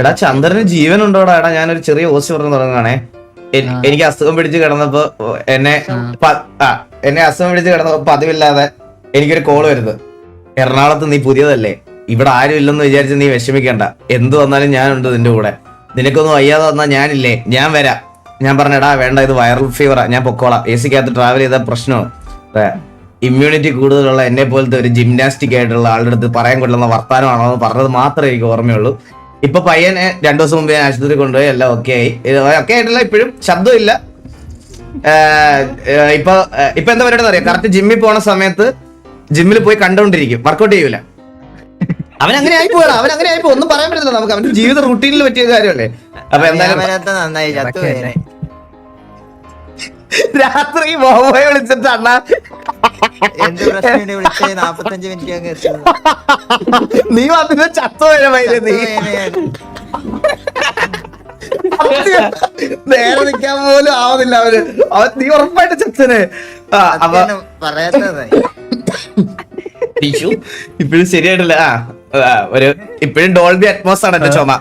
എടാ ചന്ദ്രന് ജീവനുണ്ടോടാ? എടാ ഞാനൊരു ചെറിയ ഓസി പറഞ്ഞു തുടങ്ങുകയാണേ. എനിക്ക് അസുഖം പിടിച്ച് കിടന്നപ്പോ എന്നെ അസുഖം പിടിച്ച് കിടന്നപ്പോ പതിവില്ലാതെ എനിക്കൊരു കോള് വരുന്നത്, എറണാകുളത്ത് നീ പുതിയതല്ലേ, ഇവിടെ ആരും ഇല്ലെന്ന് വിചാരിച്ച് നീ വിഷമിക്കണ്ട, എന്ത് വന്നാലും ഞാനുണ്ട് നിന്റെ കൂടെ, നിനക്കൊന്നും വയ്യാതെ വന്നാൽ ഞാനില്ലേ, ഞാൻ വരാം. ഞാൻ പറഞ്ഞടാ വേണ്ട, ഇത് വൈറൽ ഫീവറാ, ഞാൻ പൊക്കോളാം, AC-ക്കകത്ത് ട്രാവൽ ചെയ്ത പ്രശ്നമാണ്, ഇമ്മ്യൂണിറ്റി കൂടുതലുള്ള എന്നെ പോലത്തെ ഒരു ജിംനാസ്റ്റിക് ആയിട്ടുള്ള ആളുടെ അടുത്ത് പറയാൻ കൊള്ളുന്ന വർത്താനമാണോ എന്ന് പറഞ്ഞത് മാത്രമേ എനിക്ക് ഓർമ്മയുള്ളൂ. ഇപ്പൊ പയ്യനെ 2 ദിവസം മുമ്പ് ഞാൻ ആശുപത്രി കൊണ്ടുപോയി, എല്ലാം ഓക്കെ ആയി. ഓക്കെ ആയിട്ടില്ല, ഇപ്പോഴും ശബ്ദമില്ല. ഇപ്പൊ എന്താ പരിപാടി അറിയാം, കറക്റ്റ് ജിമ്മിൽ പോണ സമയത്ത് ജിമ്മിൽ പോയി കണ്ടോണ്ടിരിക്കും, വർക്കൗട്ട് ചെയ്യൂല. അവനങ്ങനെ ആയി പോയടാ, അവനങ്ങനെ ആയിപ്പോ, ഒന്നും പറയാൻ പറ്റില്ല നമുക്ക്, അവന്റെ ജീവിത റൂട്ടീനിൽ പറ്റിയ കാര്യമല്ലേ. അപ്പൊ എന്തായാലും രാത്രി മോഹോയെ വിളിച്ചിട്ട് അണ്ണാ നീ വന്നിട്ട് ചത്തോയ നീ നേരെ നിൽക്കാൻ പോലും ആവുന്നില്ല അവൻ നീ ഉറപ്പായിട്ട് ചത്തന്. ഇപ്പോഴും ശരിയായിട്ടില്ല. ഇപ്പോഴും ഡോൾബി അറ്റ്മോസ് ആണ് എന്റെ ചുമ.